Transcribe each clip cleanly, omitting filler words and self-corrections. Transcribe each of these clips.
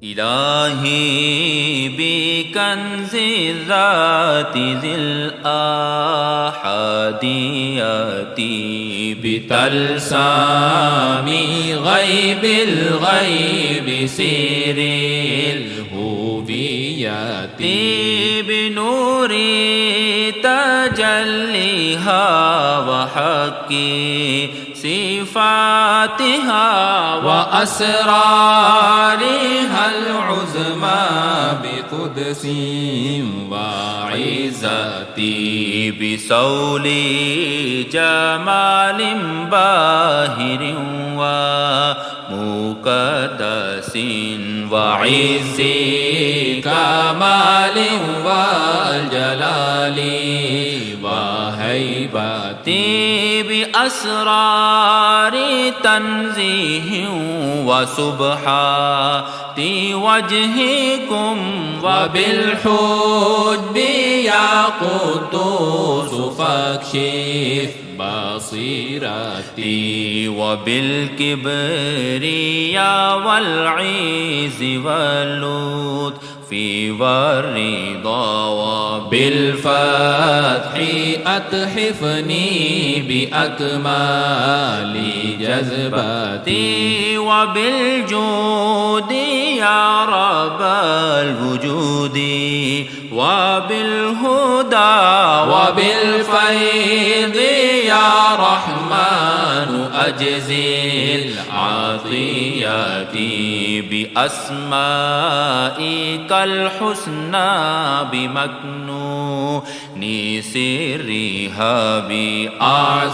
إلهي بكنز الذات ذي الآحاديات بتلسام غيب الغيب سير الهويات بنور تجليها وحق صفاتها وأسرارها العظمى بقدس وعزتي بسول جمال باهر ومقدس وعز كمال والجلال وهيبتي بأسرار تنزيه وسبحات وجهكم وبالحب يا قدوس فاكشف بصيرتي وبالكبرياء والعز واللطف والرضا وبالفتح أتحفني بأكمال جذبتي وبالجود يا رب الوجود وبالهدى وبالفيض يا رحمن أجزل عطياتي بأسمائك الحسنى بمكنون سرها بأعظامها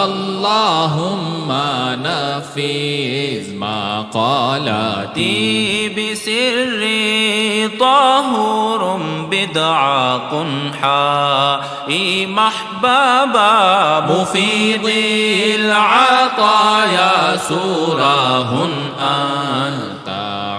اللهم نفذ مقالاتي بسر طهور بدعاق حائي محببا مفيض العطايا سوراه أنت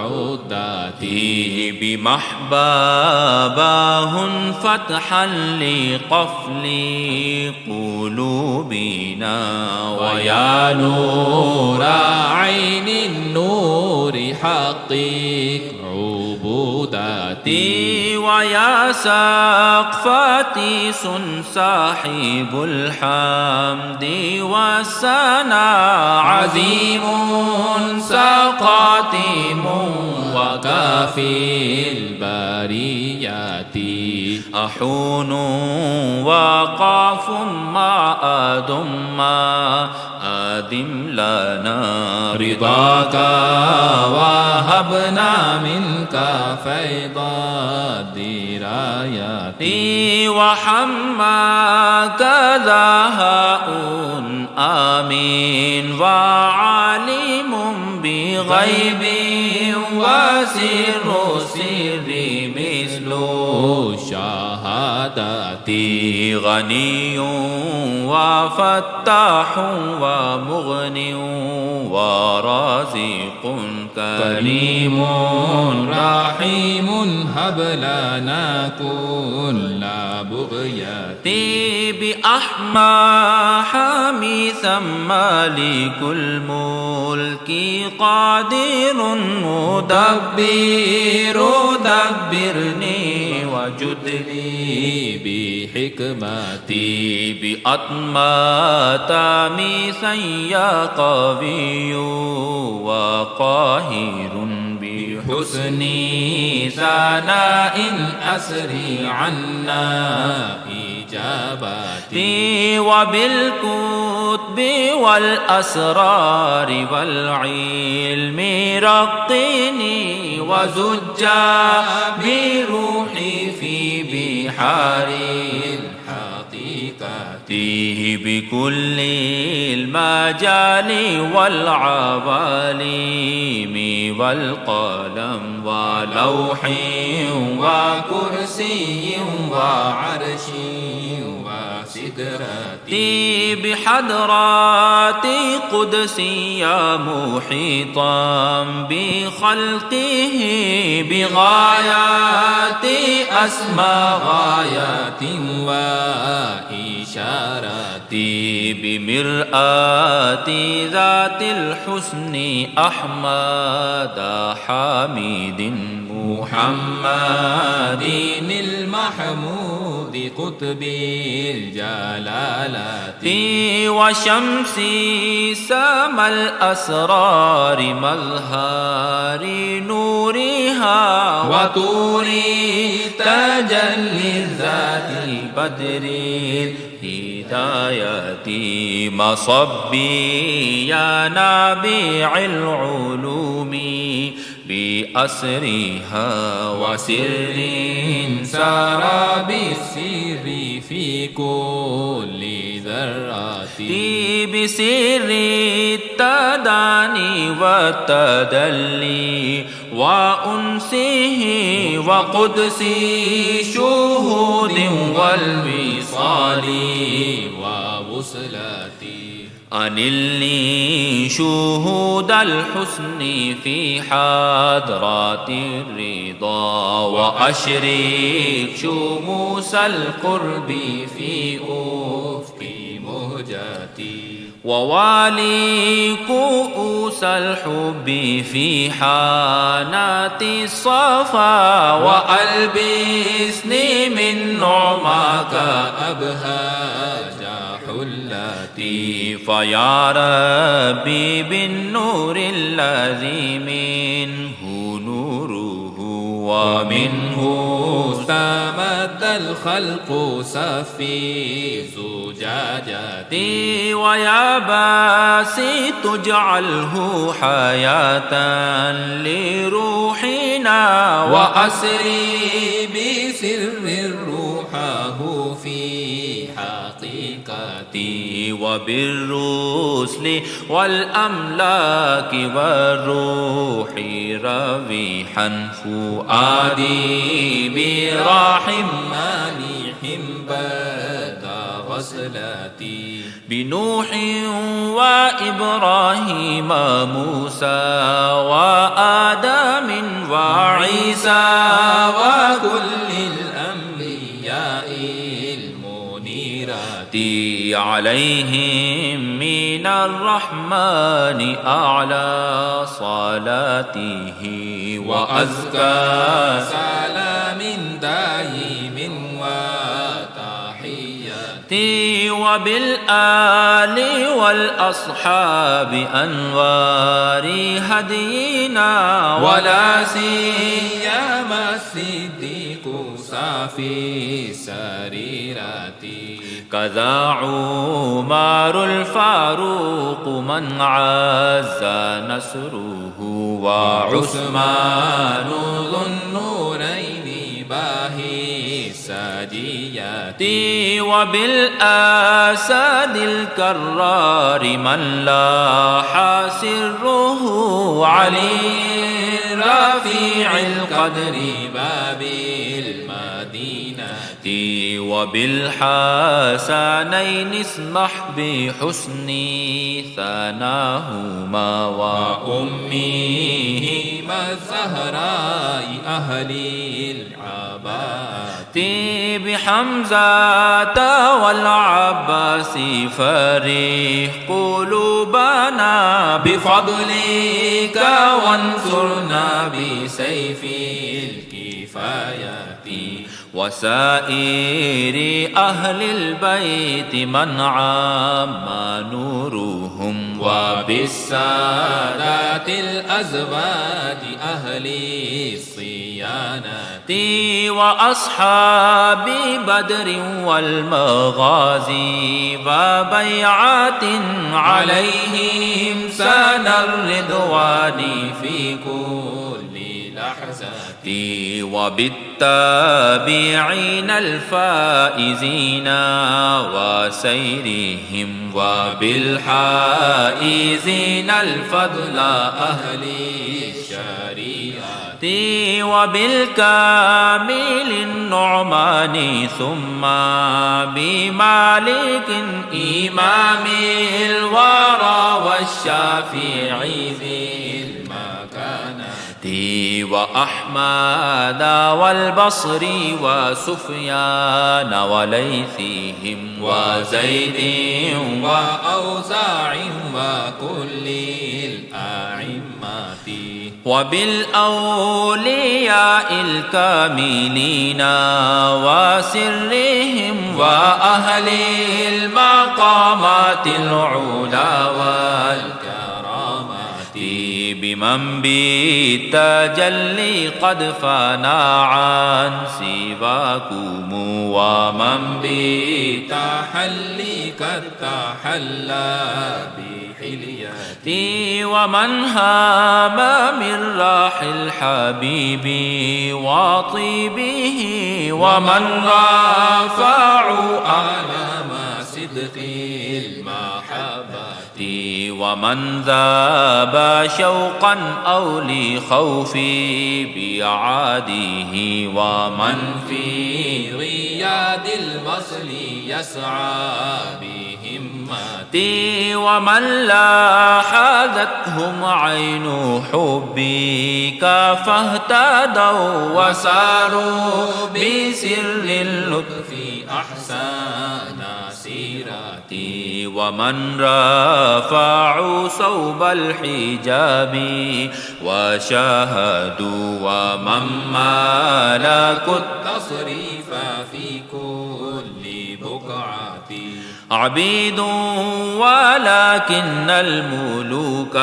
عدتي بمحبباه فتحا لقفل قلوبنا ويا نور عين النور حقق عبودتي ويا سقفتي صاحب الحمد والثناء عظيم سقاتم وكافي البريات أحون وقاف مع أدم أدم لنا رضاك وهبنا منك فيض الدرايات وحماك ذهاء آمين وعليم بغيب وسر سر مثل شهادتي غني وفتاح ومغن ورازق كريم رحيم هب لنا كل بغيتي بأحمى حامي ثم مالك الملك قادر مدبر دبرني وجد لي بحكمتي بأطمات ميثا يا قوي وقاهر بحسن ثناء أسري عنا إجابتي وبالكتب والأسرار والعلم رقني وزجا بروحي في بحار بكل المجال والعوالم والقلم ولوح وكرسي وعرش وسدرتي بحضرات قدسي محيطا بخلقه بغايات أسمى غايات وإشارات بمرآة ذات الحسن أحمد حميد محمد المحمود قطب الجلالات وشمس سما الأسرار مظهر نورها وطور تجلي ذات البدر الهداية مصبي يا نابع العلوم بأسرها وسر سرى بالسر في كل ذرات بسر التداني والتدلي وأنسه وقدسه شهود والوصال ووصلاتي أنلني شهود الحسن في حضرات الرضا وأشرك شموس القرب في أفق مهجتي ووالي كؤوس الحب في حانات الصفا وألبسني من نعمك أبهاج حلتي فيا ربي بالنور الذي منه نوره ومنه استمد الخلق صفي زجاجتي ويا باسي تجعله حياة لروحنا وأسري بسر روحه في حقيقتي وبالرسل والأملاك والروح ربيحا فؤادي براحم مانح بدا غسلتي بنوح وإبراهيم موسى وآدم وعيسى وكل الأنبياء المنيرات عليهم من الرحمن أعلى صلاته وأزكى سلام دائم وتحياتي وبالآل والأصحاب أنوار هدينا ولا سيما الصديق صافي سريرتي كذا عمر الفاروق من عز نصره وعثمان ذو النورين باهي الساجيات وبالأسد الكرار من لاح سره علي رفيع القدر باب المدينة وبالحسنين اسمح بحسن ثناهما وأمهما الزهراء أهل العباد بحمزة والعباس فرح قلوبنا بفضلك وانصرنا بسيف الكفاية وسائر أهل البيت من عام نورهم وبالسادات الأزواج أهل الصيانة وأصحاب بدر والمغازي وبيعات عليهم سان الرضوان في كل لحظة وبالتابعين الفائزين وسيرهم وبالحائزين الفضل أهل الشريعة وبالكامل النعمان ثم بمالك إمام الورى والشافعي ذي المكانة وأحمد والبصر وسفيان وليثهم وزيد وأوزاع وكل الأئمة وبالأولياء الكاملين وسرهم وأهل المقامات العلا والكرامات بمن بالتجلي قد فنى عن سواكم ومن بالتحلي قد تحلى بحليتي ومن هام من راح الحبيب وطيبه ومن رفعوا أعلام صدق المحبة ومن ذاب شوقا أو لخوف بعاده ومن في رياض الوصل يسعى بهمتي ومن لاحظتهم عين حبك فاهتدوا وساروا بسر اللطف أحسن سيرتي ومن رفعوا صوب الحجاب وشاهدوا ومن ملكوا التصريف في كل بقعة عبيد ولكن الملوك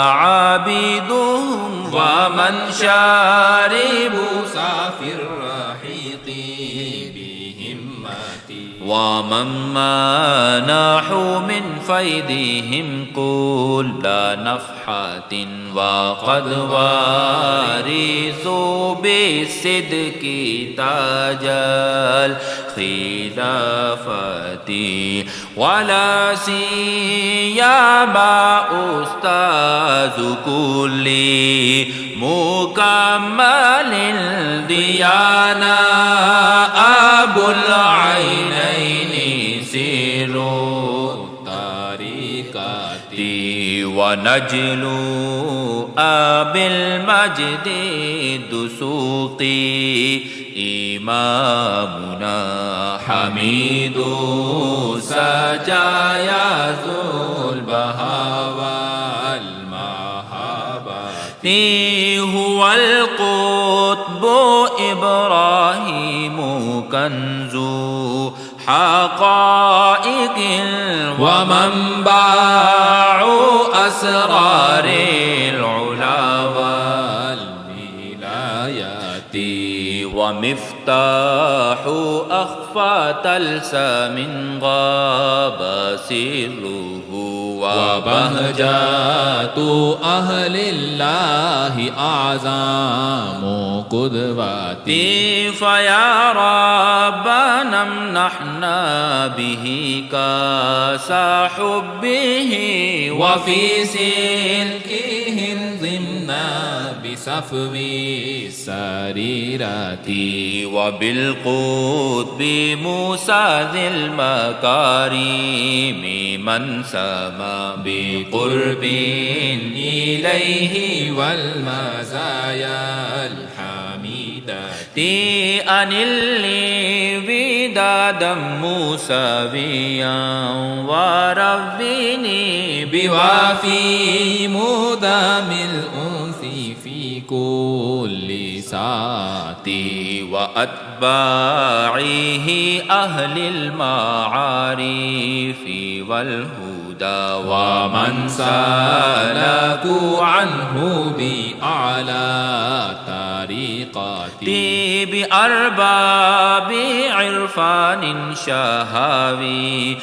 عبيدهم ومن شاربوا صافي الرحيق بهمتي ومن منحوا من فيدهم كل نفحة وقد وارثوا بالصدق تاج الخلافة ولا سيما أستاذ كل مكمل ديانا أبو العينين سر الطريقة ونجل أبي المجد الدسوقي إمامنا حميد سجايا ذو البهاء والمهابة هو القطب إبراهيم كنز حقائق ومنبع أسرار العلا والولايات ومفتاح أخفى تلسم غاب سره وبهجات أهل الله أعظم قدوتي فيا ربنا امنحنا به كاس حبه وفي سلكه ضمنا بصفو السريرة وبالقطب موسى ذي المكارم من سما بقرب إليه والمزايا الحميدة أنل لي ودادا موسويا وربني بوافي مدام الأنس في كل ساعة وأتباعه أهل المعارف والهدى ومن سلكوا عنه بأعلى طريقتي بأرباب عرفان شهاويات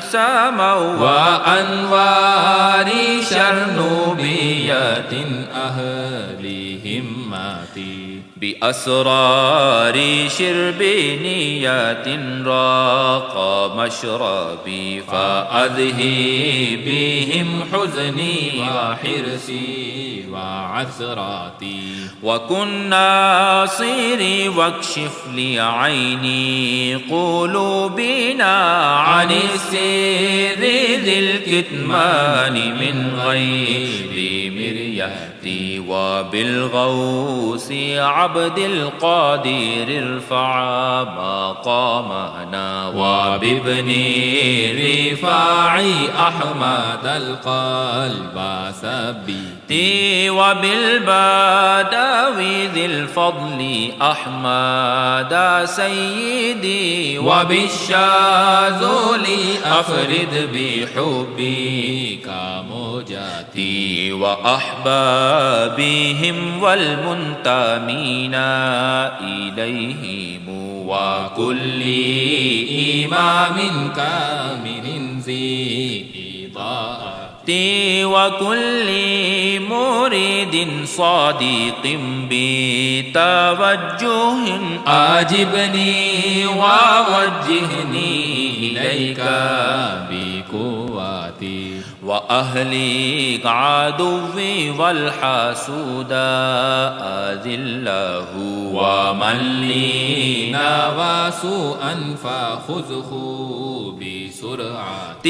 سموا وأنوار شرنوبية أهل همتي بأسرار شرب نيات راق مشربي فأذهب بهم حزني وحرصي وعثراتي وكن ناصري واكشف لي عيني قلوبنا عن السر ذي الكتمان من غير مرية وبالغوث عبد القادر ارفع مقامنا وبابن رفاعي أحمد القلب ثبتي وبالبدوي ذي الفضل أحمد سيدي وبالشاذلي أفرد بحبك مجاتي وأحبابهم والمنتمين إليهم وكل إمام كامل ذي إضاءة وكل مريد صادق بتوجه أجبني ووجهني إليك بقوتي وأهلك عدوي والحسود أذله ومن لي نوى سوءا فخذه بسرعة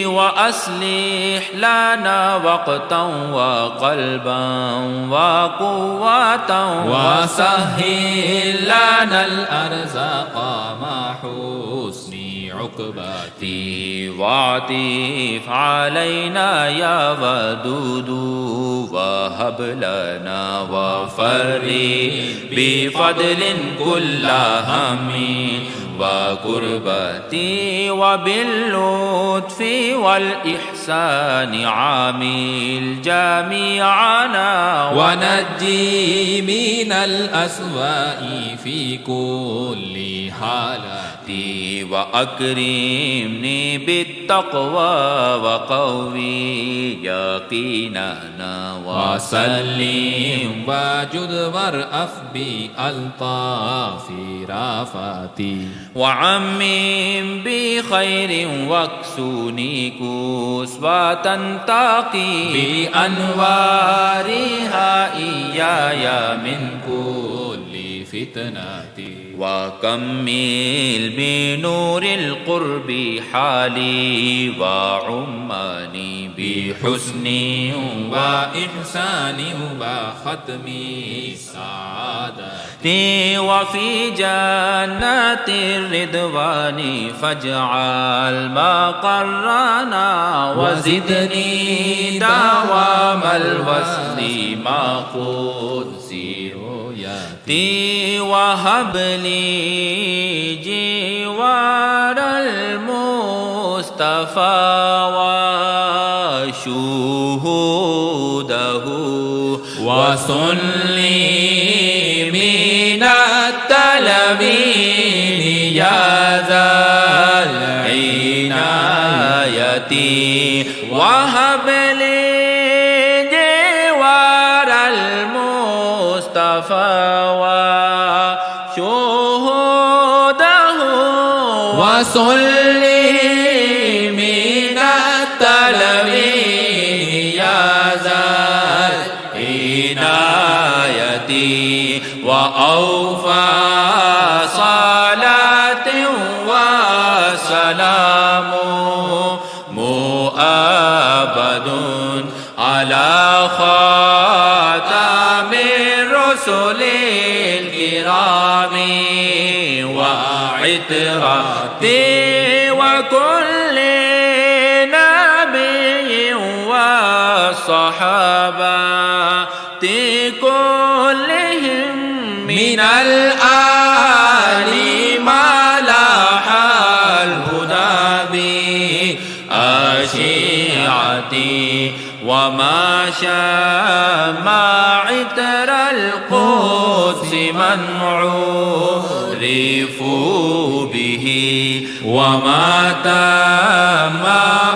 وأصلح لنا وقتا وقلبا وقوة وسهل لنا الأرزاق مع حسن عقبتي واعطف علينا يا ودود وهب لنا وفرج بفضل كل هم وقربتي وباللطف والإحسان عامل جميعنا ونجي من الأسواء في كل حالتي وأكرمني بالتقوى وقوي يقيننا وسلم وجد وارأف بألطاف رافتي وعمم بخير واكسوني كسوة تنتقي بأنوارها إياي من كل فتنتي وكمل بنور القرب حالي وعماني بحسن وإحسان وختم السعادة وفي جنات الرضوان فاجعل مقرنا وزدني دوام الوصل مع قدسي وهب لي جوار المصطفى وشهوده وصل لي من التلمين يا ذا العناية وهب لي جوار المصطفى وشهوده وصل لي من التلمين يا ذا العناية وأوفى صلاة وسلام مؤبد على خاتم الرسل الكرام وعترتي وكل نبي والصحابة كلهم من الآل ما لاح الهدى بأشيعتي وما شاء عطر القدس من عرف به وما تم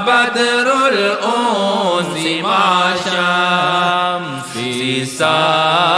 بدر الأنس مع شمس سادتي